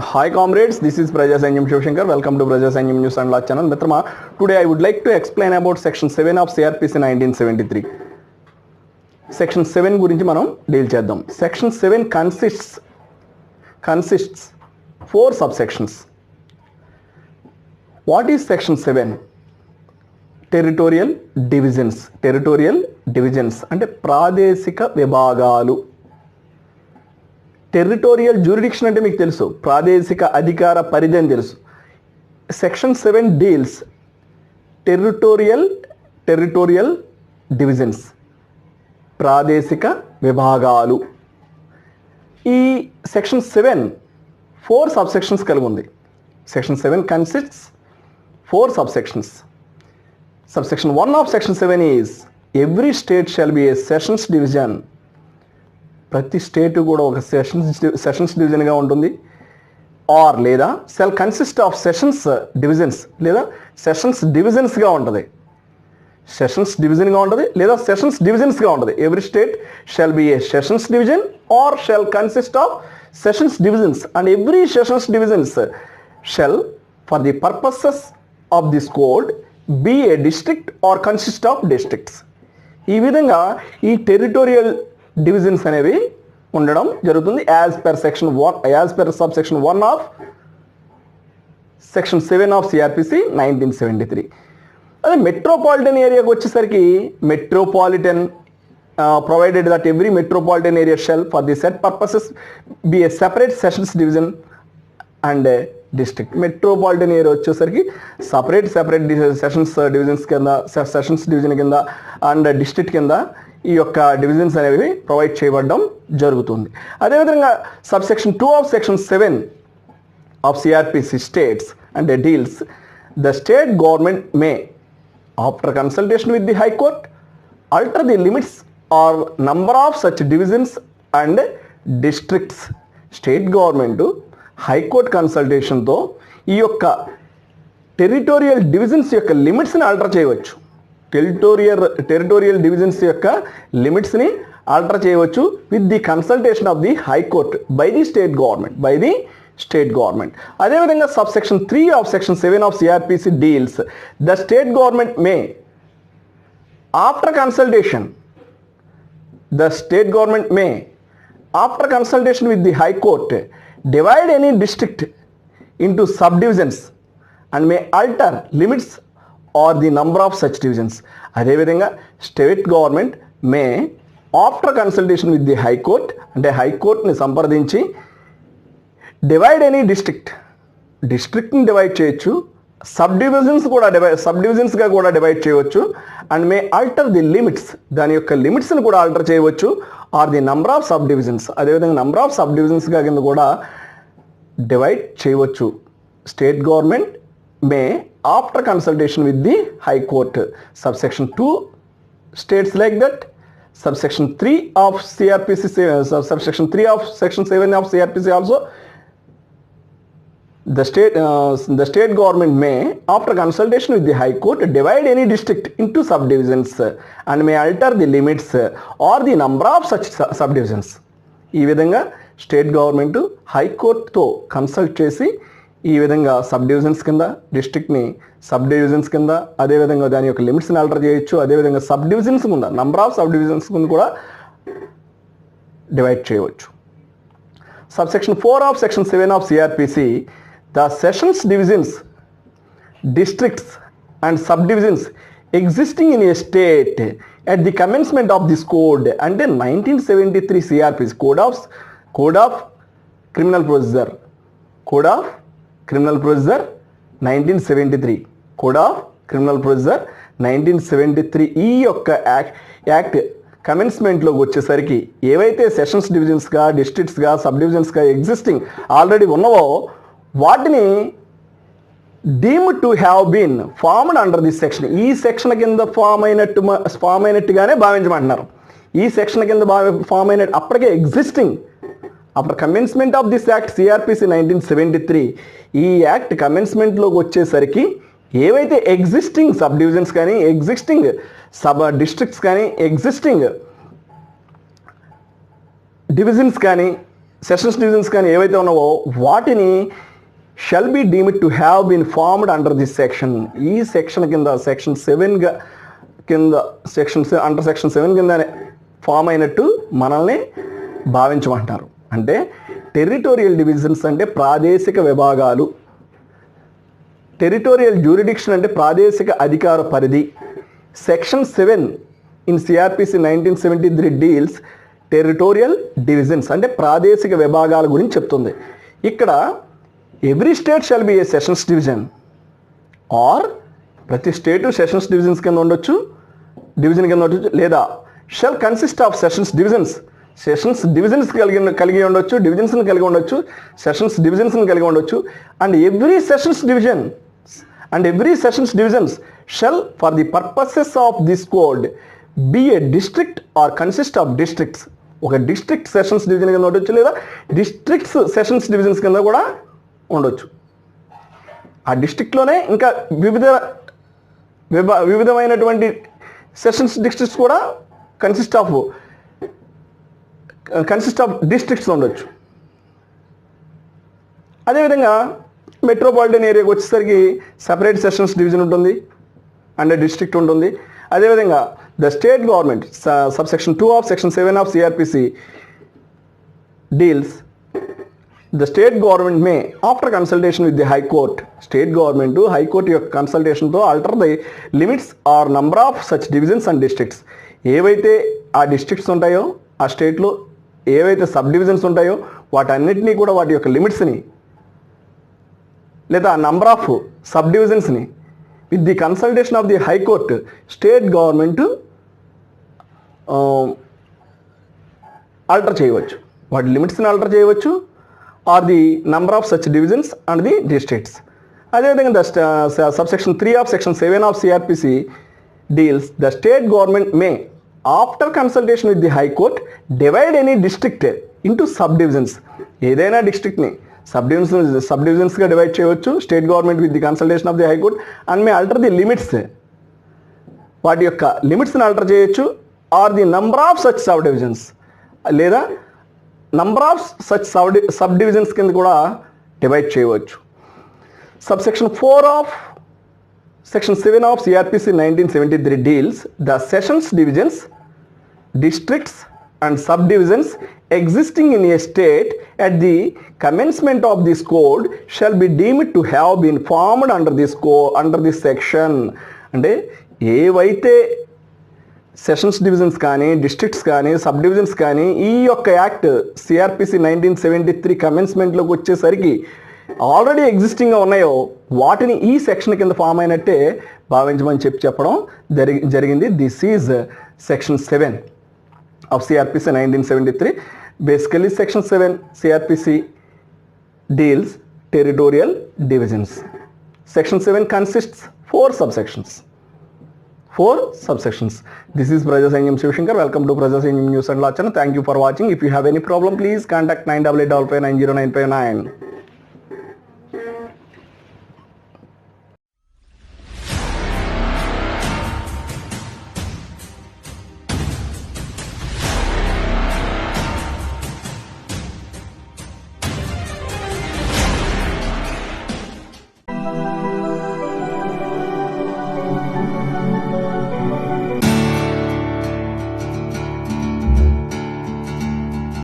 Hi comrades, this is Praja Sanjam Shivshankar. Welcome to Praja Sanjam News and Law channel. Mitrama, today I would like to explain about section 7 of CRPC 1973. Section 7 గురించి మనం deal చేద్దాం. Section 7 consists 4 subsections. What is section 7? Territorial divisions అంటే ప్రాదేశిక విభాగాలు. Territorial jurisdiction అంటే మీకు తెలుసు, ప్రాదేశిక అధికార పరిధి అని తెలుసు. సెక్షన్ 7 డీల్స్ టెరిటోరియల్ డివిజన్స్, ప్రాదేశిక విభాగాలు. ఈ సెక్షన్ 7 4 సబ్సెక్షన్స్ కలిగి ఉంది. Section 7 consists 4 subsections. Subsection 1 of section 7 is every state shall be a sessions division. ప్రతి స్టేట్ కూడా ఒక సెషన్స్ డివిజన్గా ఉంటుంది. ఆర్ లేదా shall consist of sessions divisions లేదా సెషన్స్ డివిజన్స్గా ఉంటుంది. సెషన్స్ డివిజన్గా ఉంటుంది లేదా సెషన్స్ డివిజన్స్గా ఉంటుంది. Every state shall be a sessions division or shall consist of sessions divisions and every sessions divisions shall for the purposes of this code be a district or consist of districts. ఈ విధంగా ఈ territorial divisions అనేవి ఉండడం జరుగుతుంది as per subsection 1 of section 7 of CrPC 1973. అదే metropolitan ఏరియాకి వచ్చేసరికి metropolitan provided that every metropolitan area shall for the set purposes be a separate sessions division and district. Metropolitan area వచ్చేసరికి సెపరేట్ సెషన్స్ డివిజన్ కింద and district కింద ఈ యొక్క divisions అనేవి provide చేయబడడం జరుగుతుంది. అదేవిధంగా subsection 2 of section 7 of CrPC states and deals the state government may after consultation with the high court alter the limits or number of such divisions and districts. State government high court కన్సల్టేషన్తో ఈ యొక్క territorial divisions యొక్క లిమిట్స్ని alter చేయవచ్చు. Territorial divisions యొక్క లిమిట్స్ని alter చేయవచ్చు with the consultation of the high court by the state government. అదేవిధంగా subsection 3 of section 7 of CrPC deals the state government may after consultation with the High Court divide any district into subdivisions and may alter limits or the number of such divisions. అదేవిధంగా state government may after consultation with the high court అంటే హైకోర్ట్ని సంప్రదించి divide any డిస్ట్రిక్ట్ని divide చేయొచ్చు, సబ్డివిజన్స్గా కూడా divide చేయవచ్చు and may alter the limits, దాని యొక్క లిమిట్స్ని కూడా ఆల్టర్ చేయవచ్చు or the number of sub divisions, అదేవిధంగా నంబర్ ఆఫ్ సబ్ డివిజన్స్గా కింద కూడా డివైడ్ చేయవచ్చు. State government may after consultation with the high court. Subsection 2 states like that. Subsection 3 of CrPC subsection 3 of section 7 of CrPC also the state government may after consultation with the high court divide any district into subdivisions and may alter the limits or the number of such subdivisions. ఈ విధంగా state government హైకోర్టుతో consult చేసి ఈ విధంగా sub divisions కింద డిస్ట్రిక్ట్ని sub divisions కింద అదేవిధంగా దాని యొక్క లిమిట్స్ని ఆల్టర్ చేయొచ్చు, అదేవిధంగా సబ్ డివిజన్స్ కింద నంబర్ ఆఫ్ సబ్ డివిజన్స్ కింద కూడా డివైడ్ చేయవచ్చు. Subsection 4 of section 7 of CrPC the sessions divisions, districts and subdivisions existing in a state at the commencement of this code and 1973 CRPC Code of Criminal Procedure 1973 Code of Criminal Procedure 1973 ఈ యొక్క act కమెన్స్మెంట్లోకి వచ్చేసరికి ఏవైతే sessions డివిజన్స్గా డిస్ట్రిక్ట్స్గా sub డివిజన్స్గా existing already ఉన్నవో వాటిని deemed to have been formed under this section, ఈ సెక్షన్ కింద ఫామ్ అయినట్టుగానే భావించమంటున్నారు. ఈ సెక్షన్ కింద ఫామ్ అయినట్టు అప్పటికే existing after commencement of this act CrPC 1973 ఈ యాక్ట్ కమెన్స్మెంట్లోకి వచ్చేసరికి ఏవైతే ఎగ్జిస్టింగ్ సబ్ డివిజన్స్ కానీ ఎగ్జిస్టింగ్ సబ్ డిస్ట్రిక్ట్స్ కానీ ఎగ్జిస్టింగ్ డివిజన్స్ కానీ సెషన్స్ డివిజన్స్ కానీ ఏవైతే ఉన్నావో వాటిని shall be deemed to have been formed under this section. ఈ సెక్షన్ కింద సెక్షన్ 7 కింద అండర్ సెక్షన్ 7 కింద ఫామ్ అయినట్టు మనల్ని భావించమంటారు. అంటే టెరిటోరియల్ డివిజన్స్ అంటే ప్రాదేశిక విభాగాలు, టెరిటోరియల్ జ్యూరిడిక్షన్ అంటే ప్రాదేశిక అధికార పరిధి. Section 7 in CrPC 1973 deals territorial divisions అంటే ప్రాదేశిక విభాగాల గురించి చెప్తుంది. ఇక్కడ every state shall be a sessions division or ప్రతి స్టేటు సెషన్స్ డివిజన్స్ కింద ఉండొచ్చు, డివిజన్ కింద ఉండొచ్చు, లేదా shall consist of sessions divisions, sessions divisions కలిగి ఉండొచ్చు, డివిజన్స్ని కలిగి ఉండొచ్చు, సెషన్స్ డివిజన్స్ని కలిగి ఉండొచ్చు. And every sessions divisions shall for the purposes of this code be a district or consist of districts. ఒక డిస్ట్రిక్ట్ సెషన్స్ డివిజన్ కింద ఉండొచ్చు, లేదా డిస్ట్రిక్ట్స్ సెషన్స్ డివిజన్స్ కింద కూడా ఉండొచ్చు. ఆ డిస్ట్రిక్ట్లోనే ఇంకా వివిధమైనటువంటి సెషన్స్ డిస్ట్రిక్ట్స్ కూడా కన్సిస్ట్ ఆఫ్ డిస్ట్రిక్ట్స్ ఉండొచ్చు. అదేవిధంగా మెట్రోపాలిటన్ ఏరియాకి వచ్చేసరికి సపరేట్ సెషన్స్ డివిజన్ ఉంటుంది అండ్ డిస్ట్రిక్ట్ ఉంటుంది. అదేవిధంగా the state government subsection 2 of section 7 of CrPC deals the state government may after consultation with the high court, state government high court యొక్క కన్సల్టేషన్తో alter the limits or number of such divisions and districts. ఏవైతే ఆ districts ఉంటాయో, ఆ స్టేట్లో ఏవైతే sub divisions ఉంటాయో వాటన్నిటినీ కూడా వాటి యొక్క లిమిట్స్ని లేదా నంబర్ ఆఫ్ సబ్ డివిజన్స్ని with the consultation of the high court state government alter చేయవచ్చు, వాటి లిమిట్స్ని ఆల్టర్ చేయవచ్చు or the number of such divisions and the districts. అదేవిధంగా the subsection 3 of section 7 of CrPC deals the state government may after consultation with the high court divide any district into sub divisions. ఏదైనా డిస్ట్రిక్ట్ని sub డివిజన్స్గా divide చేయవచ్చు state government with the consultation of the high court and may alter the limits, వాటి యొక్క లిమిట్స్ని alter చేయొచ్చు or the number of such sub divisions లేదా number of such sub divisions కింద కూడా డివైడ్ చేయవచ్చు. Subsection 4 of section 7 of CrPC 1973 deals the sessions divisions, districts and subdivisions existing in a state at the commencement of this code shall be deemed to have been formed under this section. అంటే ఏవైతే sessions divisions కానీ districts కానీ sub divisions కానీ ఈ యొక్క act CrPC 1973 కమెన్స్మెంట్లోకి వచ్చేసరికి already ఎగ్జిస్టింగ్గా ఉన్నాయో వాటిని ఈ సెక్షన్ కింద ఫామ్ అయినట్టే భావించమని చెప్పడం జరిగింది. This is section 7 of CRPC 1973. Basically section 7 CRPC deals territorial divisions. Section 7 consists 4 subsections. This is Prajasangam Shivshankar. Welcome to Prajasangam News and Law Channel. Thank you for watching. If you have any problem, please contact 9885590959.